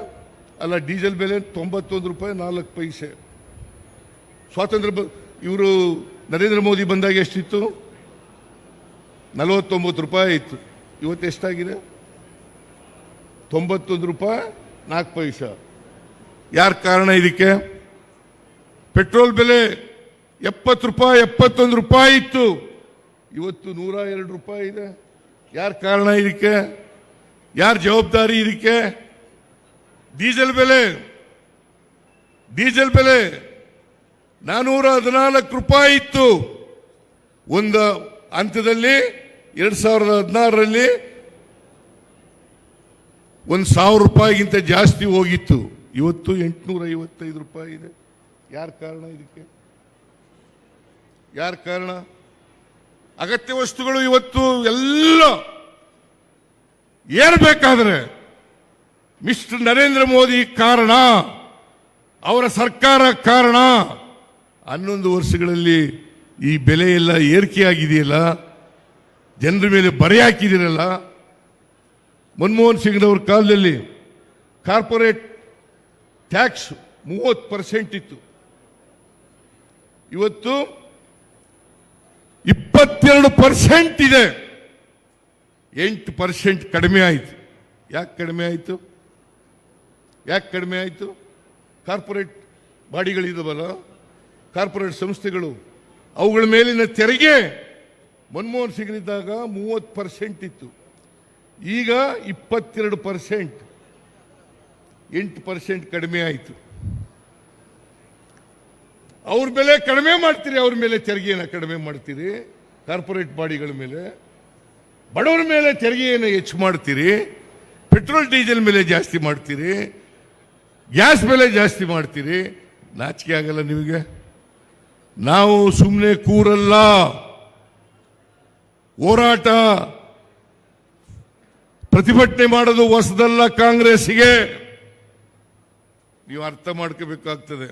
ಅಲ್ಲ, ಡೀಸೆಲ್ ಬೆಲೆ 91 ರೂಪಾಯಿ 4 ಪೈಸೆ. ಸ್ವಾತಂತ್ರ್ಯ ಇವರು ನರೇಂದ್ರ ಮೋದಿ ಬಂದಾಗ ಎಷ್ಟಿತ್ತು? 49 ರೂಪಾಯಿ ಇತ್ತು. ಇವತ್ತು ಎಷ್ಟಾಗಿದೆ? 91 ರೂಪಾಯಿ 4 ಪೈಸೆ. ಯಾರ ಕಾರಣ ಇದಕ್ಕೆ? ಪೆಟ್ರೋಲ್ ಬೆಲೆ 70 ರೂಪಾಯಿ 71 ರೂಪಾಯಿ ಇತ್ತು, ಇವತ್ತು 102 ರೂಪಾಯಿ ಇದೆ. ಯಾರ ಕಾರಣ ಇದಕ್ಕೆ? ಯಾರ ಜವಾಬ್ದಾರಿ ಇದಕ್ಕೆ? ಡೀಸೆಲ್ ಬೆಲೆ 414 ರೂಪಾಯಿ ಇತ್ತು. ಒಂದು ಹಂತದಲ್ಲಿ 2016ರಲ್ಲಿ 1,000 ರೂಪಾಯಿಗಿಂತ ಜಾಸ್ತಿ ಹೋಗಿತ್ತು. ಇವತ್ತು 855 ರೂಪಾಯಿ ಇದೆ. ಯಾರ ಕಾರಣ ಇದಕ್ಕೆ? ಯಾರ ಕಾರಣ? ಅಗತ್ಯ ವಸ್ತುಗಳು ಇವತ್ತು ಎಲ್ಲ ಏರ್ಬೇಕಾದ್ರೆ ಮಿಸ್ಟರ್ ನರೇಂದ್ರ ಮೋದಿ ಕಾರಣ, ಅವರ ಸರ್ಕಾರ ಕಾರಣ. 11 ವರ್ಷಗಳಲ್ಲಿ ಈ ಬೆಲೆ ಎಲ್ಲ ಏರಿಕೆಯಾಗಿದೆಯಲ್ಲ, ಜನರ ಮೇಲೆ ಬರೆ ಹಾಕಿದಿರಲ್ಲ. ಮನಮೋಹನ್ ಸಿಂಗ್ನವ್ರ ಕಾಲದಲ್ಲಿ ಕಾರ್ಪೊರೇಟ್ ಟ್ಯಾಕ್ಸ್ 30% ಇತ್ತು, ಇವತ್ತು 22% ಇದೆ. 8% ಕಡಿಮೆ ಆಯಿತು. ಯಾಕೆ ಕಡಿಮೆ ಆಯಿತು? ಕಾರ್ಪೊರೇಟ್ ಬಾಡಿಗಳಿದಾವಲ್ಲ, ಕಾರ್ಪೊರೇಟ್ ಸಂಸ್ಥೆಗಳು, ಅವುಗಳ ಮೇಲಿನ ತೆರಿಗೆ ಮನಮೋಹನ್ ಸಿಂಗ್ನಿದ್ದಾಗ 30% ಇತ್ತು, ಈಗ 22%, 8% ಕಡಿಮೆ ಆಯಿತು. ಅವ್ರ ಬೆಲೆ ಕಡಿಮೆ ಮಾಡ್ತೀರಿ, ಅವ್ರ ಮೇಲೆ ತೆರಿಗೆಯನ್ನು ಕಡಿಮೆ ಮಾಡ್ತೀರಿ. ಕಾರ್ಪೊರೇಟ್ ಬಾಡಿಗಳ ಮೇಲೆ, ಬಡವರ ಮೇಲೆ ತೆರಿಗೆಯನ್ನು ಹೆಚ್ಚು ಮಾಡ್ತೀರಿ. ಪೆಟ್ರೋಲ್ ಡೀಸೆಲ್ ಮೇಲೆ ಜಾಸ್ತಿ ಮಾಡ್ತೀರಿ, ಗ್ಯಾಸ್ ಬೆಲೆ ಜಾಸ್ತಿ ಮಾಡ್ತೀರಿ. ನಾಚಿಕೆ ಆಗಲ್ಲ ನಿಮಗೆ? ನಾವು ಸುಮ್ಮನೆ ಕೂರಲ್ಲ, ಹೋರಾಟ ಪ್ರತಿಭಟನೆ ಮಾಡೋದು ಹೊಸದಲ್ಲ. ಕಾಂಗ್ರೆಸ್ಸಿಗೆ ನೀವು ಅರ್ಥ ಮಾಡ್ಕೋಬೇಕಾಗ್ತದೆ.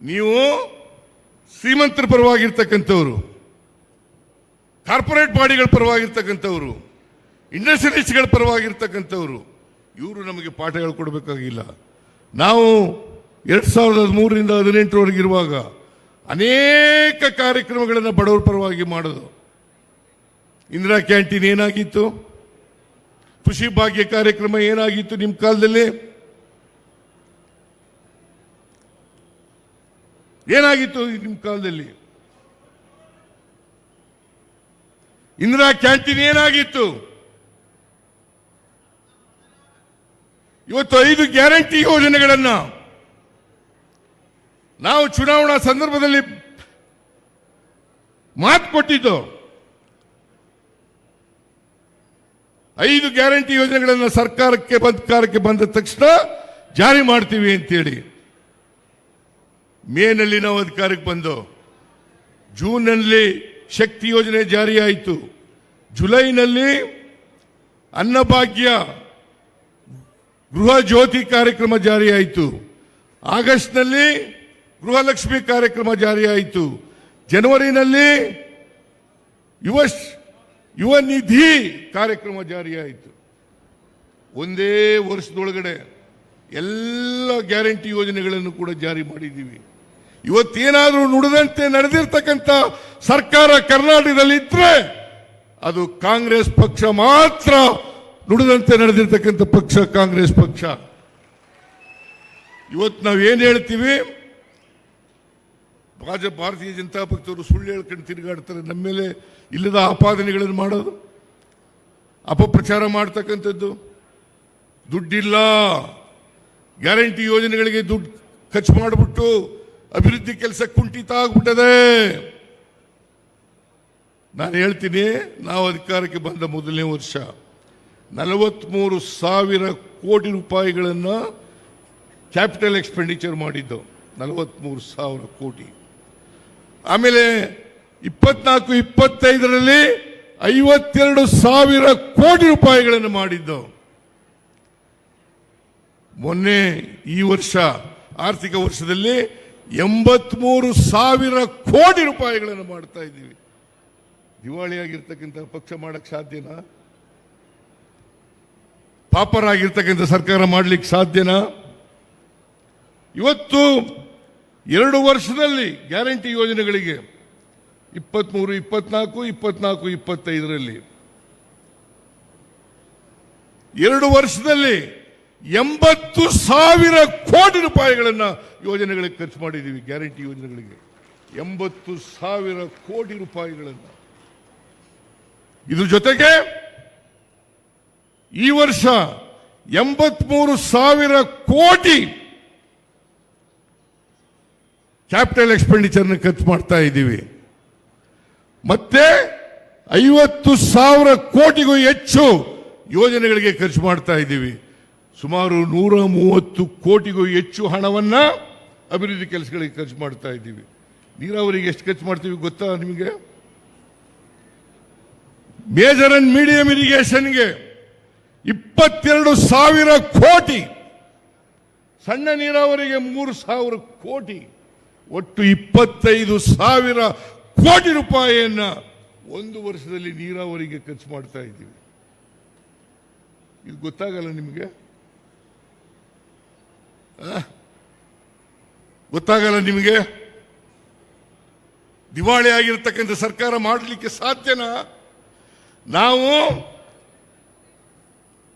ನೀವು ಶ್ರೀಮಂತರ ಪರವಾಗಿರ್ತಕ್ಕಂಥವ್ರು, ಕಾರ್ಪೊರೇಟ್ ಬಾಡಿಗಳ ಪರವಾಗಿರ್ತಕ್ಕಂಥವ್ರು, ಇಂಡಸ್ಟ್ರಿಯಲಿಸ್ಟ್ಗಳ ಪರವಾಗಿರ್ತಕ್ಕಂಥವ್ರು, ಇವರು ನಮಗೆ ಪಾಠ ಹೇಳ್ಕೊಡ್ಬೇಕಾಗಿಲ್ಲ. ನಾವು 2013ರಿಂದ 2018ರವರೆಗಿರುವಾಗ ಅನೇಕ ಕಾರ್ಯಕ್ರಮಗಳನ್ನು ಬಡವರ ಪರವಾಗಿ ಮಾಡೋದು. ಇಂದಿರಾ ಕ್ಯಾಂಟೀನ್ ಏನಾಗಿತ್ತು? ಖುಷಿ ಭಾಗ್ಯ ಕಾರ್ಯಕ್ರಮ ಏನಾಗಿತ್ತು ನಿಮ್ಮ ಕಾಲದಲ್ಲಿ? ಏನಾಗಿತ್ತು ನಿಮ್ಮ ಕಾಲದಲ್ಲಿ? ಇಂದಿರಾ ಕ್ಯಾಂಟೀನ್ ಏನಾಗಿತ್ತು? ಇವತ್ತು 5 ಗ್ಯಾರಂಟಿ ಯೋಜನೆಗಳನ್ನ ನಾವು ಚುನಾವಣಾ ಸಂದರ್ಭದಲ್ಲಿ ಮಾತು ಕೊಟ್ಟಿದ್ದು. 5 ಗ್ಯಾರಂಟಿ ಯೋಜನೆಗಳನ್ನು ಸರ್ಕಾರಕ್ಕೆ ಬಂದ ತಕ್ಷಣ ಜಾರಿ ಮಾಡ್ತೀವಿ ಅಂತೇಳಿ ಮೇನಲ್ಲಿ ನಾವು ಅಧಿಕಾರಕ್ಕೆ ಬಂದು, ಜೂನ್ನಲ್ಲಿ ಶಕ್ತಿ ಯೋಜನೆ ಜಾರಿಯಾಯಿತು, ಜುಲೈನಲ್ಲಿ ಅನ್ನಭಾಗ್ಯ ಗೃಹ ಜ್ಯೋತಿ ಕಾರ್ಯಕ್ರಮ ಜಾರಿಯಾಯಿತು, ಆಗಸ್ಟ್ನಲ್ಲಿ ಗೃಹಲಕ್ಷ್ಮಿ ಕಾರ್ಯಕ್ರಮ ಜಾರಿಯಾಯಿತು, ಜನವರಿನಲ್ಲಿ ಯುವ ನಿಧಿ ಕಾರ್ಯಕ್ರಮ ಜಾರಿಯಾಯಿತು. ಒಂದೇ ವರ್ಷದೊಳಗಡೆ ಎಲ್ಲ ಗ್ಯಾರಂಟಿ ಯೋಜನೆಗಳನ್ನು ಕೂಡ ಜಾರಿ ಮಾಡಿದ್ದೀವಿ. ಇವತ್ತೇನಾದರೂ ನುಡಿದಂತೆ ನಡೆದಿರ್ತಕ್ಕಂಥ ಸರ್ಕಾರ ಕರ್ನಾಟಕದಲ್ಲಿ ಇದ್ರೆ ಅದು ಕಾಂಗ್ರೆಸ್ ಪಕ್ಷ ಮಾತ್ರ. ನುಡಿದಂತೆ ನಡೆದಿರ್ತಕ್ಕಂಥ ಪಕ್ಷ ಕಾಂಗ್ರೆಸ್ ಪಕ್ಷ. ಇವತ್ತು ನಾವೇನು ಹೇಳ್ತೀವಿ, ಭಾರತೀಯ ಜನತಾ ಪಕ್ಷದವರು ಸುಳ್ಳು ಹೇಳ್ಕೊಂಡು ತಿರುಗಾಡ್ತಾರೆ, ನಮ್ಮ ಮೇಲೆ ಇಲ್ಲದ ಆಪಾದನೆಗಳನ್ನು ಮಾಡೋದು, ಅಪಪ್ರಚಾರ ಮಾಡ್ತಕ್ಕಂಥದ್ದು. ದುಡ್ಡಿಲ್ಲ, ಗ್ಯಾರಂಟಿ ಯೋಜನೆಗಳಿಗೆ ದುಡ್ಡು ಖರ್ಚು ಮಾಡಿಬಿಟ್ಟು ಅಭಿವೃದ್ಧಿ ಕೆಲಸ ಕುಂಠಿತ ಆಗ್ಬಿಟ್ಟದೆ. ನಾನು ಹೇಳ್ತೀನಿ, ನಾವು ಅಧಿಕಾರಕ್ಕೆ ಬಂದ ಮೊದಲನೇ ವರ್ಷ 43,000 ಕೋಟಿ ರೂಪಾಯಿಗಳನ್ನು ಕ್ಯಾಪಿಟಲ್ ಎಕ್ಸ್ಪೆಂಡಿಚರ್ ಮಾಡಿದ್ದು, 43,000 ಕೋಟಿ. ಆಮೇಲೆ 24-25ರಲ್ಲಿ 52,000 ಕೋಟಿ ರೂಪಾಯಿಗಳನ್ನು ಮಾಡಿದ್ದು. ಮೊನ್ನೆ ಈ ವರ್ಷ ಆರ್ಥಿಕ ವರ್ಷದಲ್ಲಿ 83,000 ಕೋಟಿ ರೂಪಾಯಿಗಳನ್ನು ಮಾಡ್ತಾ ಇದ್ದೀವಿ. ದಿವಾಳಿಯಾಗಿರ್ತಕ್ಕಂಥ ಪಕ್ಷ ಮಾಡಕ್ಕೆ ಸಾಧ್ಯನಾ? ಪಾಪರಾಗಿರ್ತಕ್ಕಂಥ ಸರ್ಕಾರ ಮಾಡ್ಲಿಕ್ಕೆ ಸಾಧ್ಯನಾ? ಇವತ್ತು 2 ವರ್ಷದಲ್ಲಿ ಗ್ಯಾರಂಟಿ ಯೋಜನೆಗಳಿಗೆ 23, 24, 24, 25ರಲ್ಲಿ 2 ವರ್ಷದಲ್ಲಿ 80,000 ಕೋಟಿ ರೂಪಾಯಿಗಳನ್ನ ಯೋಜನೆಗಳಿಗೆ ಖರ್ಚು ಮಾಡಿದ್ದೀವಿ. ಗ್ಯಾರಂಟಿ ಯೋಜನೆಗಳಿಗೆ 80,000 ಕೋಟಿ ರೂಪಾಯಿಗಳನ್ನ. ಇದ್ರ ಜೊತೆಗೆ ಈ ವರ್ಷ 83,000 ಕೋಟಿ ಕ್ಯಾಪಿಟಲ್ ಎಕ್ಸ್ಪೆಂಡಿಚರ್ನ ಖರ್ಚು ಮಾಡ್ತಾ ಇದ್ದೀವಿ. ಮತ್ತೆ 50,000 ಕೋಟಿಗೂ ಹೆಚ್ಚು ಯೋಜನೆಗಳಿಗೆ ಖರ್ಚು ಮಾಡ್ತಾ ಇದ್ದೀವಿ. ಸುಮಾರು 130 ಕೋಟಿಗೂ ಹೆಚ್ಚು ಹಣವನ್ನ ಅಭಿವೃದ್ಧಿ ಕೆಲಸಗಳಿಗೆ ಖರ್ಚು ಮಾಡ್ತಾ ಇದ್ದೀವಿ. ನೀರಾವರಿಗೆ ಎಷ್ಟು ಖರ್ಚು ಮಾಡ್ತೀವಿ ಗೊತ್ತಾ ನಿಮಗೆ? ಮೇಜರ್ ಅಂಡ್ ಮೀಡಿಯಂ ಇರಿಗೇಷನ್ಗೆ 22,000 ಕೋಟಿ, ಸಣ್ಣ ನೀರಾವರಿಗೆ 3,000 ಕೋಟಿ, ಒಟ್ಟು 25,000 ಕೋಟಿ ರೂಪಾಯಿಯನ್ನ 1 ವರ್ಷದಲ್ಲಿ ನೀರಾವರಿಗೆ ಖರ್ಚು ಮಾಡ್ತಾ ಇದ್ದೀವಿ. ಇದು ಗೊತ್ತಾಗಲ್ಲ ನಿಮಗೆ? ಗೊತ್ತಾಗಲ್ಲ ನಿಮಗೆ? ದಿವಾಳಿ ಆಗಿರ್ತಕ್ಕಂಥ ಸರ್ಕಾರ ಮಾಡಲಿಕ್ಕೆ ಸಾಧ್ಯನಾ? ನಾವು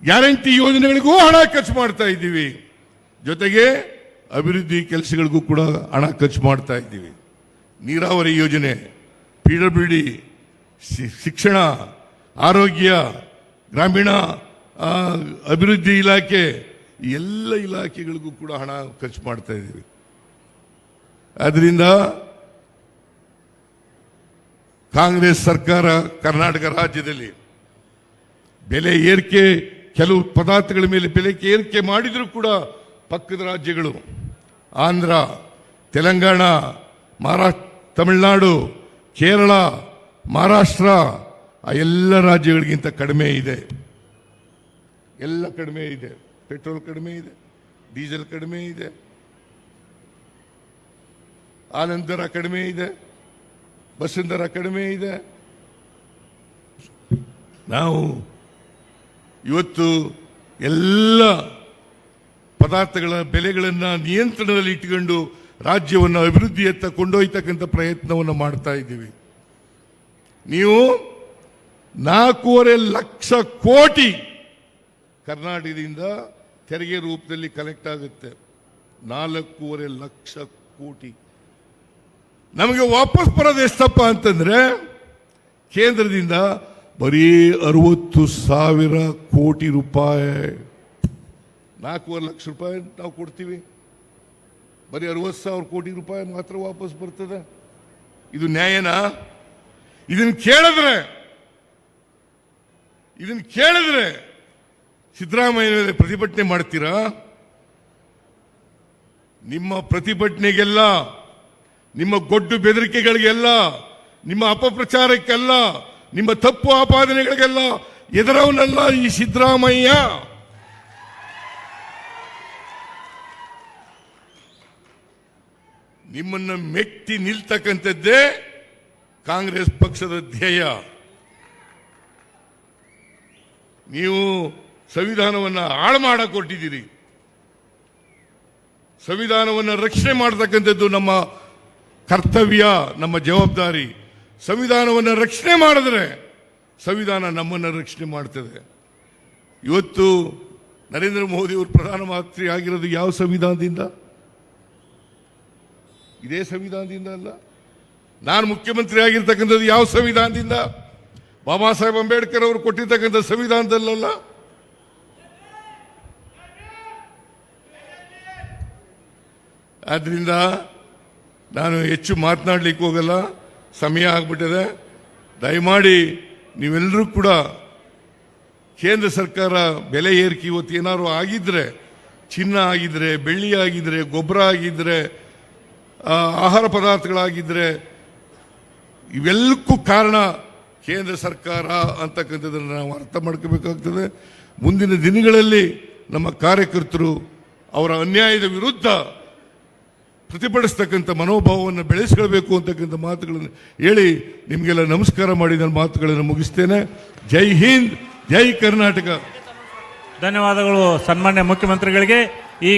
ಗ್ಯಾರಂಟಿ ಯೋಜನೆಗಳಿಗೂ ಹಣ ಖರ್ಚು ಮಾಡ್ತಾ ಇದ್ದೀವಿ, ಜೊತೆಗೆ ಅಭಿವೃದ್ಧಿ ಕೆಲಸಗಳಿಗೂ ಕೂಡ ಹಣ ಖರ್ಚು ಮಾಡ್ತಾ ಇದ್ದೀವಿ. ನೀರಾವರಿ ಯೋಜನೆ, PWD, ಶಿಕ್ಷಣ, ಆರೋಗ್ಯ, ಗ್ರಾಮೀಣ ಅಭಿವೃದ್ಧಿ ಇಲಾಖೆ, ಎಲ್ಲ ಇಲಾಖೆಗಳಿಗೂ ಕೂಡ ಹಣ ಖರ್ಚು ಮಾಡ್ತಾ ಇದ್ದೀವಿ. ಆದ್ರಿಂದ ಕಾಂಗ್ರೆಸ್ ಸರ್ಕಾರ ಕರ್ನಾಟಕ ರಾಜ್ಯದಲ್ಲಿ ಬೆಲೆ ಏರಿಕೆ, ಕೆಲವು ಪದಾರ್ಥಗಳ ಮೇಲೆ ಬೆಲೆ ಏರಿಕೆ ಮಾಡಿದರೂ ಕೂಡ ಪಕ್ಕದ ರಾಜ್ಯಗಳು ಆಂಧ್ರ, ತೆಲಂಗಾಣ, ತಮಿಳುನಾಡು, ಕೇರಳ, ಮಹಾರಾಷ್ಟ್ರ ಆ ಎಲ್ಲ ರಾಜ್ಯಗಳಿಗಿಂತ ಕಡಿಮೆ ಇದೆ. ಎಲ್ಲ ಕಡಿಮೆ ಇದೆ. ಪೆಟ್ರೋಲ್ ಕಡಿಮೆ ಇದೆ, ಡೀಸೆಲ್ ಕಡಿಮೆ ಇದೆ, ಹಾಲಿನ ದರ ಕಡಿಮೆ ಇದೆ, ಬಸ್ಸಿನ ದರ ಕಡಿಮೆ ಇದೆ. ನಾವು ಇವತ್ತು ಎಲ್ಲ ಪದಾರ್ಥಗಳ ಬೆಲೆಗಳನ್ನು ನಿಯಂತ್ರಣದಲ್ಲಿ ಇಟ್ಟುಕೊಂಡು ರಾಜ್ಯವನ್ನು ಅಭಿವೃದ್ಧಿಯತ್ತ ಕೊಂಡೊಯ್ತಕ್ಕಂಥ ಪ್ರಯತ್ನವನ್ನು ಮಾಡ್ತಾ ಇದ್ದೀವಿ. ನೀವು 4.5 ಲಕ್ಷ ಕೋಟಿ ಕರ್ನಾಟಕದಿಂದ ತೆರಿಗೆ ರೂಪದಲ್ಲಿ ಕಲೆಕ್ಟ್ ಆಗುತ್ತೆ. 4.5 ಲಕ್ಷ ಕೋಟಿ ನಮಗೆ ವಾಪಸ್ ಬರೋದು ಎಷ್ಟಪ್ಪ ಅಂತಂದ್ರೆ, ಕೇಂದ್ರದಿಂದ ಬರೀ 60,000 ಕೋಟಿ ರೂಪಾಯಿ. 4.5 ಲಕ್ಷ ರೂಪಾಯಿ ನಾವು ಕೊಡ್ತೀವಿ, ಬರೀ 60,000 ಕೋಟಿ ರೂಪಾಯಿ ಮಾತ್ರ ವಾಪಸ್ ಬರ್ತದೆ. ಇದು ನ್ಯಾಯನಾ? ಇದನ್ನು ಕೇಳಿದ್ರೆ ಸಿದ್ದರಾಮಯ್ಯ ಪ್ರತಿಭಟನೆ ಮಾಡ್ತೀರಾ? ನಿಮ್ಮ ಪ್ರತಿಭಟನೆಗೆಲ್ಲ, ನಿಮ್ಮ ಗೊಡ್ಡು ಬೆದರಿಕೆಗಳಿಗೆಲ್ಲ, ನಿಮ್ಮ ಅಪಪ್ರಚಾರಕ್ಕೆಲ್ಲ, ನಿಮ್ಮ ತಪ್ಪು ಆಪಾದನೆಗಳಿಗೆಲ್ಲ ಎದುರವನಲ್ಲ ಈ ಸಿದ್ದರಾಮಯ್ಯ. ನಿಮ್ಮನ್ನ ಮೆಟ್ಟಿ ನಿಲ್ತಕ್ಕಂಥದ್ದೇ ಕಾಂಗ್ರೆಸ್ ಪಕ್ಷದ ಧ್ಯೇಯ. ನೀವು ಸಂವಿಧಾನವನ್ನು ಹಾಳು ಮಾಡಕ್ಕೆ ಕೊಟ್ಟಿದ್ದೀರಿ. ಸಂವಿಧಾನವನ್ನು ರಕ್ಷಣೆ ಮಾಡತಕ್ಕಂಥದ್ದು ನಮ್ಮ ಕರ್ತವ್ಯ, ನಮ್ಮ ಜವಾಬ್ದಾರಿ. ಸಂವಿಧಾನವನ್ನು ರಕ್ಷಣೆ ಮಾಡಿದ್ರೆ ಸಂವಿಧಾನ ನಮ್ಮನ್ನು ರಕ್ಷಣೆ ಮಾಡ್ತದೆ. ಇವತ್ತು ನರೇಂದ್ರ ಮೋದಿ ಅವರು ಪ್ರಧಾನಮಂತ್ರಿ ಆಗಿರೋದು ಯಾವ ಸಂವಿಧಾನದಿಂದ? ಇದೇ ಸಂವಿಧಾನದಿಂದ ಅಲ್ಲ. ನಾನು ಮುಖ್ಯಮಂತ್ರಿ ಆಗಿರ್ತಕ್ಕಂಥದ್ದು ಯಾವ ಸಂವಿಧಾನದಿಂದ? ಬಾಬಾ ಸಾಹೇಬ್ ಅಂಬೇಡ್ಕರ್ ಅವರು ಕೊಟ್ಟಿರ್ತಕ್ಕಂಥ ಸಂವಿಧಾನದಲ್ಲ. ಆದ್ರಿಂದ ನಾನು ಹೆಚ್ಚು ಮಾತನಾಡಲಿಕ್ಕೆ ಹೋಗಲ್ಲ, ಸಮಯ ಆಗ್ಬಿಟ್ಟಿದೆ. ದಯಮಾಡಿ ನೀವೆಲ್ಲರೂ ಕೂಡ ಕೇಂದ್ರ ಸರ್ಕಾರ ಬೆಲೆ ಏರಿಕೆ ಇವತ್ತು ಏನಾದ್ರು ಆಗಿದ್ರೆ, ಚಿನ್ನ ಆಗಿದ್ರೆ, ಬೆಳ್ಳಿ ಆಗಿದ್ರೆ, ಗೊಬ್ಬರ ಆಗಿದ್ರೆ, ಆಹಾರ ಪದಾರ್ಥಗಳಾಗಿದ್ರೆ, ಇವೆಲ್ಲಕ್ಕೂ ಕಾರಣ ಕೇಂದ್ರ ಸರ್ಕಾರ ಅಂತಕ್ಕಂಥದ್ದನ್ನು ನಾವು ಅರ್ಥ ಮಾಡ್ಕೋಬೇಕಾಗ್ತದೆ. ಮುಂದಿನ ದಿನಗಳಲ್ಲಿ ನಮ್ಮ ಕಾರ್ಯಕರ್ತರು ಅವರ ಅನ್ಯಾಯದ ವಿರುದ್ಧ ಪ್ರತಿಭಟಿಸ್ತಕ್ಕಂಥ ಮನೋಭಾವವನ್ನು ಬೆಳೆಸ್ಕೊಳ್ಬೇಕು ಅಂತಕ್ಕಂಥ ಮಾತುಗಳನ್ನು ಹೇಳಿ ನಿಮಗೆಲ್ಲ ನಮಸ್ಕಾರ ಮಾಡಿ ನನ್ನ ಮಾತುಗಳನ್ನು ಮುಗಿಸ್ತೇನೆ. ಜೈ ಹಿಂದ್, ಜೈ ಕರ್ನಾಟಕ. ಧನ್ಯವಾದಗಳು ಸನ್ಮಾನ್ಯ ಮುಖ್ಯಮಂತ್ರಿಗಳಿಗೆ.